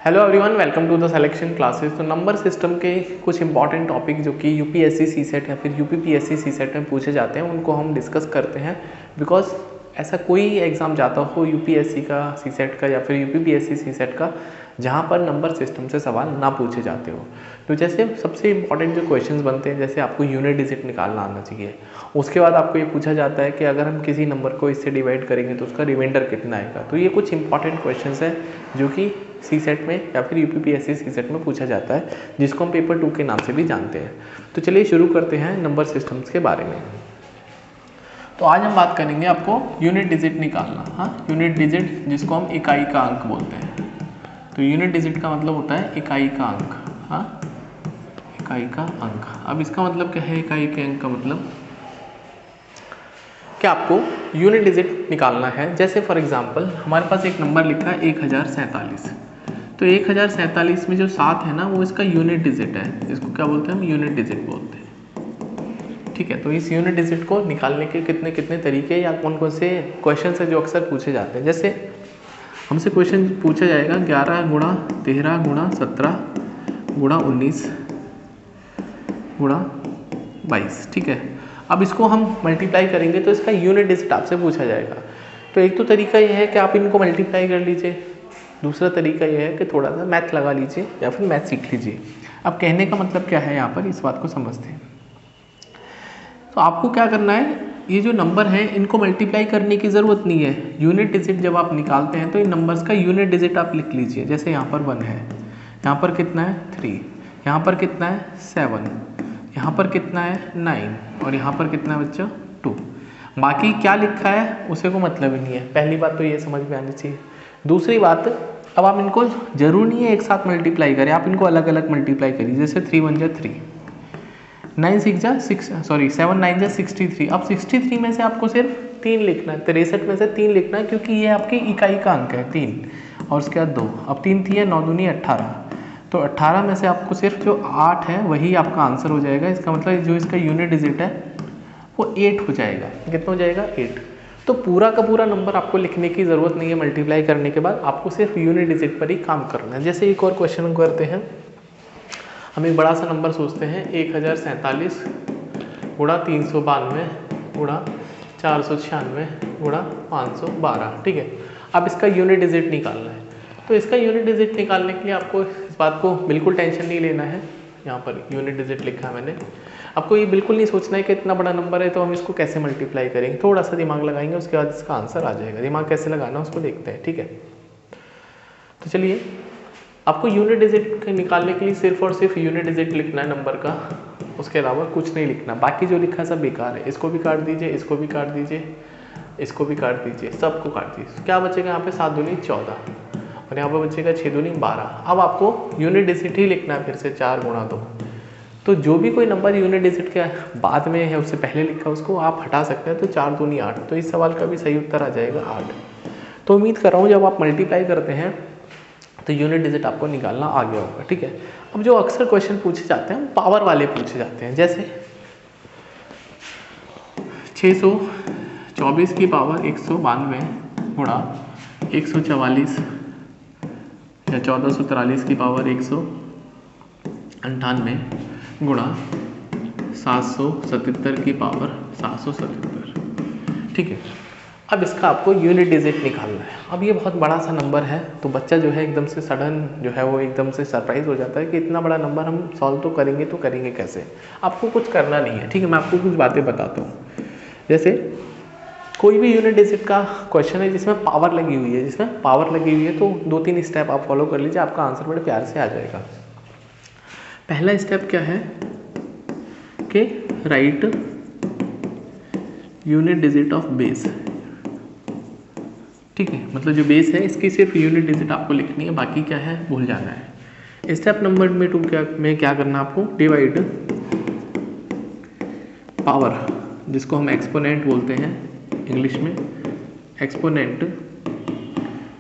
Hello everyone, welcome to the selection classes. तो number system के कुछ इंपॉर्टेंट टॉपिक जो कि यूपीएससी सीसेट या फिर यूपीपीएससी सीसेट में पूछे जाते हैं उनको हम डिस्कस करते हैं। बिकॉज ऐसा कोई एग्ज़ाम जाता हो यूपीएससी का, सीसेट का या फिर यूपीपीएससी सीसेट का जहाँ पर नंबर सिस्टम से सवाल ना पूछे जाते हो। तो जैसे सबसे इंपॉर्टेंट जो क्वेश्चंस बनते हैं, जैसे आपको यूनिट डिजिट निकालना आना चाहिए। उसके बाद आपको ये पूछा जाता है कि अगर हम किसी नंबर को इससे डिवाइड करेंगे तो उसका रिमाइंडर कितना आएगा। तो ये कुछ इंपॉर्टेंट क्वेश्चंस हैं जो कि सीसेट में या फिर यूपीपीएससी सीसेट में पूछा जाता है, जिसको हम पेपर 2 के नाम से भी जानते हैं। तो चलिए शुरू करते हैं नंबर सिस्टम्स के बारे में। तो आज हम बात करेंगे आपको यूनिट डिजिट निकालना। हाँ, यूनिट डिजिट जिसको हम इकाई का अंक बोलते हैं। तो यूनिट डिजिट का मतलब होता है इकाई का अंक। हाँ, इकाई का अंक। अब इसका मतलब क्या है इकाई के अंक का मतलब कि आपको यूनिट डिजिट निकालना है। जैसे फॉर एग्जांपल हमारे पास एक नंबर लिखा है 1047। तो 1047 में जो 7 है ना वो इसका यूनिट डिजिट है। इसको क्या बोलते हैं हम? यूनिट डिजिट बोलते हैं। ठीक है, तो इस यूनिट डिजिट को निकालने के कितने कितने तरीके या कौन कौन से क्वेश्चन है जो अक्सर पूछे जाते हैं। जैसे हमसे क्वेश्चन पूछा जाएगा 11 गुणा 13 गुणा 17 गुणा 19 गुणा 22। ठीक है, अब इसको हम मल्टीप्लाई करेंगे तो इसका यूनिट डिजिट आपसे पूछा जाएगा। तो एक तो तरीका यह है कि आप इनको मल्टीप्लाई कर लीजिए, दूसरा तरीका यह है कि थोड़ा सा मैथ लगा लीजिए या फिर मैथ सीख लीजिए। अब कहने का मतलब क्या है यहाँ पर, इस बात को समझते हैं। तो आपको क्या करना है, ये जो नंबर है इनको मल्टीप्लाई करने की ज़रूरत नहीं है। यूनिट डिजिट जब आप निकालते हैं तो इन नंबर्स का यूनिट डिजिट आप लिख लीजिए। जैसे यहाँ पर 1 है, यहाँ पर कितना है 3, यहाँ पर कितना है 7, यहाँ पर कितना है 9 और यहाँ पर कितना है बच्चा 2। बाकी क्या लिखा है उसे को मतलब ही नहीं है। पहली बात तो ये समझ में आनी चाहिए। दूसरी बात, अब आप इनको जरूर नहीं है एक साथ मल्टीप्लाई करें, आप इनको अलग अलग मल्टीप्लाई करिए। जैसे 3 1 जा 3, 9 6 जा 7 9 जा 63। अब 63 में से आपको सिर्फ 3 लिखना है, 63 में से 3 लिखना है क्योंकि ये आपकी इकाई का अंक है 3 और उसके बाद 2। अब 3 थी है 9 दूनी 18, तो 18 में से आपको सिर्फ जो 8 है वही आपका आंसर हो जाएगा। इसका मतलब जो इसका यूनिट डिजिट है वो 8 हो जाएगा। कितना हो जाएगा 8। तो पूरा का पूरा नंबर आपको लिखने की ज़रूरत नहीं है मल्टीप्लाई करने के बाद, आपको सिर्फ यूनिट डिजिट पर ही काम करना है। जैसे एक और क्वेश्चन करते हैं, हम एक बड़ा सा नंबर सोचते हैं 1047 गुणा 392 गुणा 496 गुणा 512। ठीक है, अब इसका यूनिट डिजिट निकालना है। तो इसका यूनिट डिजिट निकालने के लिए आपको इस बात को बिल्कुल टेंशन नहीं लेना है। यहाँ पर यूनिट डिजिट लिखा है मैंने। आपको ये बिल्कुल नहीं सोचना है कि इतना बड़ा नंबर है तो हम इसको कैसे मल्टीप्लाई करेंगे। थोड़ा सा दिमाग लगाएंगे, उसके बाद इसका आंसर आ जाएगा। दिमाग कैसे लगाना उसको देखते हैं। ठीक है, तो चलिए, आपको यूनिट डिजिट निकालने के लिए सिर्फ और सिर्फ यूनिट डिजिट लिखना है नंबर का, उसके अलावा कुछ नहीं लिखना। बाकी जो लिखा है सब बेकार है। इसको भी काट दीजिए, इसको भी काट दीजिए, इसको भी काट दीजिए, सबको काट दीजिए। क्या बचेगा यहाँ पे 7 दूनी 14 और यहाँ पर बचेगा 6 दूनी 12। अब आपको यूनिट डिजिट ही लिखना है फिर से 4 गुणा 2। तो जो भी कोई नंबर यूनिट डिजिट के बाद में है उससे पहले लिखा उसको आप हटा सकते हैं। तो 4 दूनी 8, तो इस सवाल का भी सही उत्तर आ जाएगा 8। तो उम्मीद कर रहा हूँ जब आप मल्टीप्लाई करते हैं तो यूनिट डिजिट आपको निकालना आ गया होगा। ठीक है, अब जो अक्सर क्वेश्चन पूछे जाते हैं पावर वाले पूछे जाते हैं। जैसे 624 की पावर 192 गुणा 144 या 1443 की पावर 198 गुणा 777 की पावर 777। ठीक है, अब इसका आपको यूनिट डिजिट निकालना है। अब ये बहुत बड़ा सा नंबर है तो बच्चा जो है एकदम से सडन जो है वो एकदम से सरप्राइज हो जाता है कि इतना बड़ा नंबर हम सॉल्व तो करेंगे तो करेंगे कैसे। आपको कुछ करना नहीं है। ठीक है, मैं आपको कुछ बातें बताता हूँ। जैसे कोई भी यूनिट डिजिट का क्वेश्चन है जिसमें पावर लगी हुई है, तो 2-3 स्टेप आप फॉलो कर लीजिए, आपका आंसर बड़े प्यार से आ जाएगा। पहला स्टेप क्या है कि right unit digit of base. ठीक है, मतलब जो बेस है इसकी सिर्फ यूनिट डिजिट आपको लिखनी है, बाकी क्या है भूल जाना है। स्टेप नंबर में 2 क्या करना है आपको, डिवाइड पावर, जिसको हम एक्सपोनेंट बोलते हैं इंग्लिश में, एक्सपोनेंट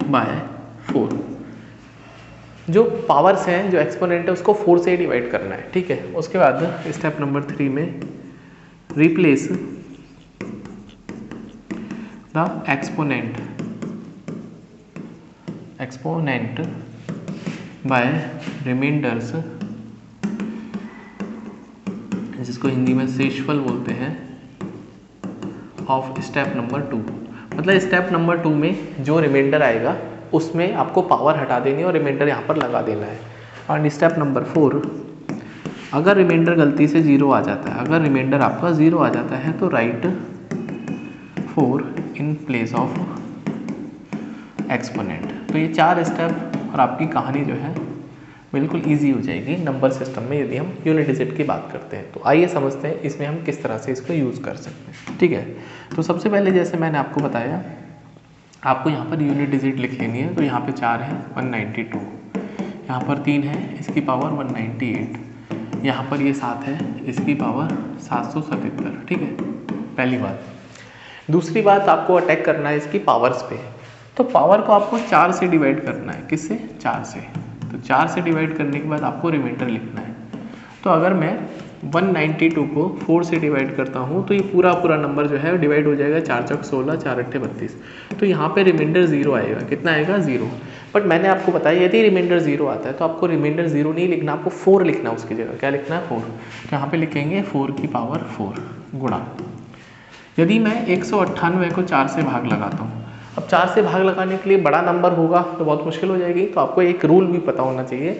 बाय 4। जो पावर्स हैं, जो एक्सपोनेंट है उसको 4 से डिवाइड करना है। ठीक है, उसके बाद स्टेप नंबर 3 में replace the exponent by remainders, जिसको हिंदी में शेषफल बोलते हैं, ऑफ स्टेप नंबर 2। मतलब स्टेप नंबर 2 में जो रिमाइंडर आएगा उसमें आपको पावर हटा देनी है और रिमाइंडर यहाँ पर लगा देना है। और स्टेप नंबर 4, अगर रिमाइंडर गलती से 0 आ जाता है, अगर रिमाइंडर आपका 0 आ जाता है तो right 4 in place of exponent. तो ये 4 स्टेप और आपकी कहानी जो है बिल्कुल इजी हो जाएगी नंबर सिस्टम में, यदि हम यूनिट डिजिट की बात करते हैं। तो आइए समझते हैं इसमें हम किस तरह से इसको यूज़ कर सकते हैं। ठीक है, तो सबसे पहले जैसे मैंने आपको बताया, आपको यहाँ पर यूनिट डिजिट लिख लेनी है। तो यहाँ पे 4 है 192, यहाँ पर 3 है इसकी पावर 198, यहाँ पर ये 7 है इसकी पावर 777। ठीक है, पहली बात। दूसरी बात, आपको अटैक करना है इसकी पावर्स पे। तो पावर को आपको 4 से डिवाइड करना है। किससे? 4 से। तो 4 से डिवाइड करने के बाद आपको रिमाइंडर लिखना है। तो अगर मैं 192 को 4 से डिवाइड करता हूँ तो ये पूरा नंबर जो है डिवाइड हो जाएगा, 4 चौक 16, 4 अट्ठे 32। तो यहाँ पे रिमाइंडर 0 आएगा। कितना आएगा? 0। बट मैंने आपको बताया यदि रिमाइंडर 0 आता है तो आपको रिमाइंडर 0 नहीं लिखना, आपको 4 लिखना है उसकी जगह। क्या लिखना है? 4। तो यहाँ पे लिखेंगे 4 की पावर 4 गुणा, यदि मैं 198 को 4 से भाग लगाता हूँ। अब 4 से भाग लगाने के लिए बड़ा नंबर होगा तो बहुत मुश्किल हो जाएगी। तो आपको एक रूल भी पता होना चाहिए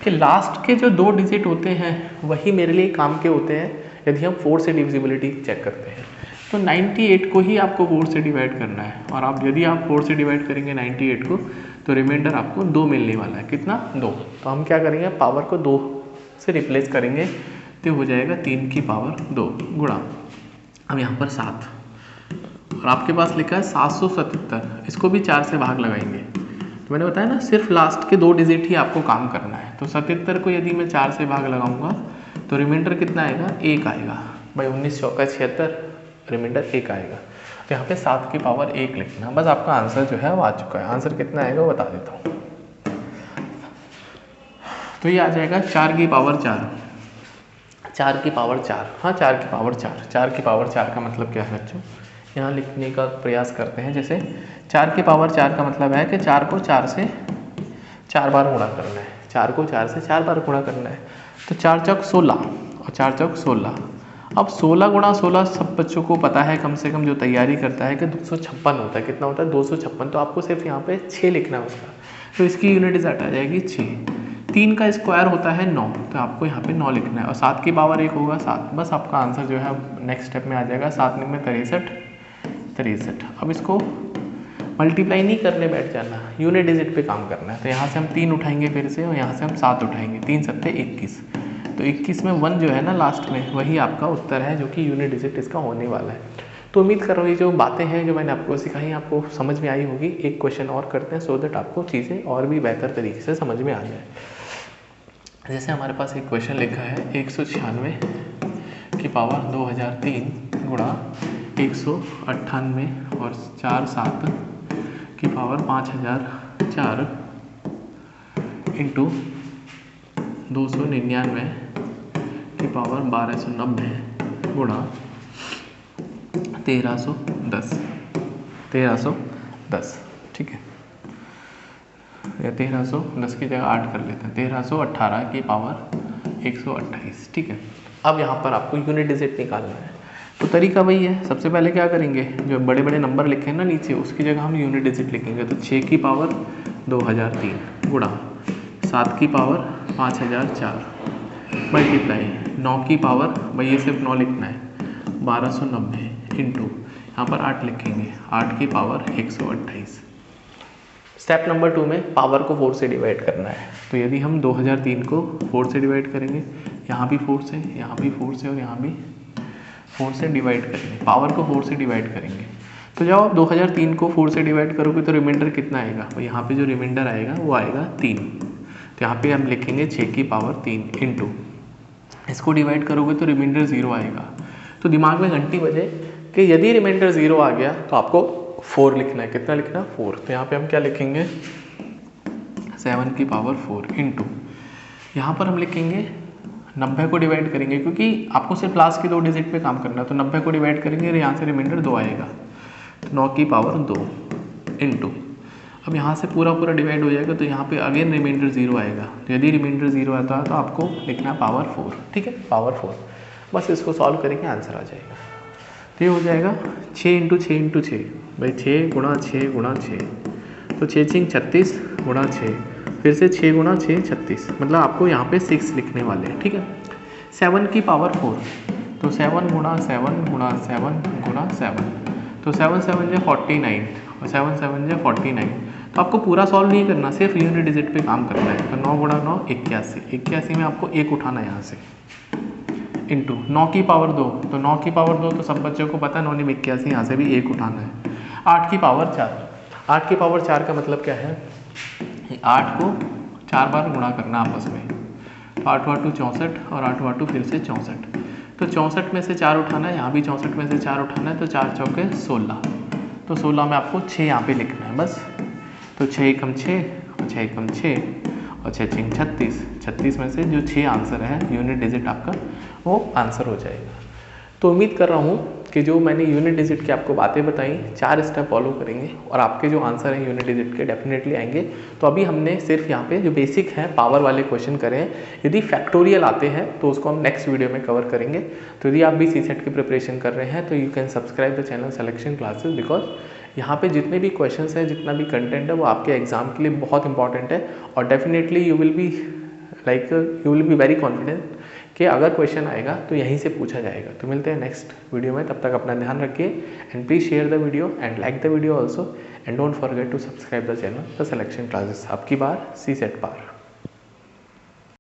कि लास्ट के जो 2 डिजिट होते हैं वही मेरे लिए काम के होते हैं यदि हम 4 से डिविजिबिलिटी चेक करते हैं। तो 98 को ही आपको 4 से डिवाइड करना है। और आप यदि आप 4 से डिवाइड करेंगे 98 को तो रिमाइंडर आपको 2 मिलने वाला है। कितना? 2। तो हम क्या करेंगे? पावर को 2 से रिप्लेस करेंगे तो हो जाएगा 3 की पावर 2 गुणा, अब यहाँ पर 7 और आपके पास लिखा है 777, इसको भी 4 से भाग लगाएंगे। तो मैंने बताया ना, सिर्फ लास्ट के 2 डिजिट ही आपको काम करना है। तो 77 को यदि मैं 4 से भाग लगाऊंगा तो रिमाइंडर कितना आएगा? 1 आएगा। भाई 19 चौका 76, रिमाइंडर 1 आएगा। तो यहाँ पे 7 की पावर 1 लिखना। बस आपका आंसर जो है वो आ चुका है। आंसर कितना आएगा वो बता देता हूँ। तो ये आ जाएगा 4 की पावर 4, 4 की पावर 4। हाँ, 4 की पावर 4। 4 की पावर 4 का मतलब क्या है बच्चों? यहाँ लिखने का प्रयास करते हैं। जैसे 4 की पावर 4 का मतलब है कि 4 को 4 से 4 बार गुणा करना है। 4 को 4 से 4 बार गुणा करना है। तो 4 चौक 16 और 4 चौक 16। अब 16 गुणा 16 सब बच्चों को पता है, कम से कम जो तैयारी करता है, कि 256 होता है। कितना होता है? 256। तो आपको सिर्फ यहाँ पे 6 लिखना है उसका। तो इसकी यूनिट डिजिट आ जाएगी 6। 3 का स्क्वायर होता है 9, तो आपको यहाँ पे 9 लिखना है। और 7 की पावर 1 होगा 7। बस आपका आंसर जो है नेक्स्ट स्टेप में आ जाएगा। 7 में 63। अब इसको मल्टीप्लाई नहीं करने बैठ जाना, यूनिट डिजिट पे काम करना है। तो यहाँ से हम 3 उठाएंगे फिर से, और यहाँ से हम 7 उठाएंगे। 3 सत्ते 21। तो 21 में 1 जो है ना लास्ट में, वही आपका उत्तर है जो कि यूनिट डिजिट इसका होने वाला है। तो उम्मीद कर रहा हूँ ये जो बातें हैं जो मैंने आपको सिखाई आपको समझ में आई होगी। एक क्वेश्चन और करते हैं सो दैट आपको चीज़ें और भी बेहतर तरीके से समझ में आ जाए। जैसे हमारे पास एक क्वेश्चन लिखा है 196 की पावर 2003 गुणा 198 और 4 7 की पावर 5004 इंटू 299 की पावर 1290 गुणा 1310। ठीक है, या 1310 की जगह 8 कर लेते हैं। 1318 की पावर 128। ठीक है, अब यहाँ पर आपको यूनिट डिजिट निकालना है। तो तरीका वही है। सबसे पहले क्या करेंगे, जो बड़े बड़े नंबर लिखे हैं ना नीचे, उसकी जगह हम यूनिट डिजिट लिखेंगे। तो 6 की पावर 2003 गुणा 7 की पावर 5004 मल्टीप्लाई 9 की पावर, भाई ये सिर्फ 9 लिखना है, 1290 इंटू यहाँ पर 8 लिखेंगे, 8 की पावर 128। स्टेप नंबर 2 में पावर को 4 से डिवाइड करना है। तो यदि हम 2003 को 4 से डिवाइड करेंगे, यहाँ भी 4 से, यहाँ भी 4 से और यहाँ भी 4 से डिवाइड करेंगे, पावर को 4 से डिवाइड करेंगे। तो जब आप 2003 को 4 से डिवाइड करोगे तो रिमाइंडर कितना आएगा? तो यहाँ पे जो रिमाइंडर आएगा वो आएगा 3। तो यहाँ पे हम लिखेंगे 6 की पावर 3 इंटू, इसको डिवाइड करोगे तो रिमाइंडर 0 आएगा। तो दिमाग में घंटी बजे कि यदि रिमाइंडर 0 आ गया तो आपको 4 लिखना है। कितना लिखना? 4। तो यहाँ पे हम क्या लिखेंगे? 7 की पावर 4 इंटू, यहाँ पर हम लिखेंगे 90 को डिवाइड करेंगे, क्योंकि आपको सिर्फ लास्ट के 2 डिजिट पे काम करना है। तो 90 को डिवाइड करेंगे और यहाँ से रिमाइंडर 2 आएगा। तो 9 की पावर 2 इंटू, अब यहाँ से पूरा पूरा डिवाइड हो जाएगा तो यहाँ पे अगेन रिमाइंडर 0 आएगा। तो यदि रिमाइंडर 0 आता है तो आपको लिखना पावर 4, ठीक है, पावर 4। बस इसको सॉल्व करेंगे, आंसर आ जाएगा। तो ये हो जाएगा 6 इंटू 6 इंटू 6, भाई 6 गुणा 6 गुणा 6, तो 6 6 36 गुणा 6, फिर से 6 गुणा 6 36, मतलब आपको यहाँ पे 6 लिखने वाले हैं, ठीक है। 7 की पावर 4, तो 7 गुणा 7 गुणा 7 गुणा 7, तो 7 7 जो 49 और 7 7 जो 49। तो आपको पूरा सॉल्व नहीं करना, सिर्फ यूनिट डिजिट पे काम करना है। तो 9 गुणा 9 81, 81 में आपको 1 उठाना है यहाँ से, इंटू 9 की पावर 2, तो 9 की पावर 2 तो सब बच्चों को पता है, 9 में 81, यहाँ से भी 1 उठाना है। 8 की पावर 4, 8 की पावर 4 का मतलब क्या है, 8 को 4 बार गुणा करना आपस में, तो 8 8 64 और 8 8 फिर से 64, तो 64 में से 4 उठाना है, यहाँ भी 64 में से 4 उठाना है, तो 4 चौके 16, तो 16 में आपको 6 यहाँ पे लिखना है बस। तो 6 एकम 6 और 6 एकम 6 और 6 6 36, 36 में से जो 6 आंसर है यूनिट डिजिट आपका वो आंसर हो जाएगा। तो उम्मीद कर रहा हूँ कि जो मैंने यूनिट डिजिट की आपको बातें बताई, 4 स्टेप फॉलो करेंगे और आपके जो आंसर हैं यूनिट डिजिट के डेफिनेटली आएंगे। तो अभी हमने सिर्फ यहाँ पे जो बेसिक हैं पावर वाले क्वेश्चन करे हैं, यदि फैक्टोरियल आते हैं तो उसको हम नेक्स्ट वीडियो में कवर करेंगे। तो यदि आप भी सीसेट की प्रिपरेशन कर रहे हैं तो you can subscribe the channel selection classes, because यहाँ पे जितने भी क्वेश्चंस हैं, जितना भी कंटेंट है वो आपके एग्जाम के लिए बहुत इंपॉर्टेंट है और definitely you will be very confident कि अगर क्वेश्चन आएगा तो यहीं से पूछा जाएगा। तो मिलते हैं नेक्स्ट वीडियो में, तब तक अपना ध्यान रखिए and please share the video and like the video also and don't forget to subscribe the channel the selection classes. आपकी बार सीसेट पार।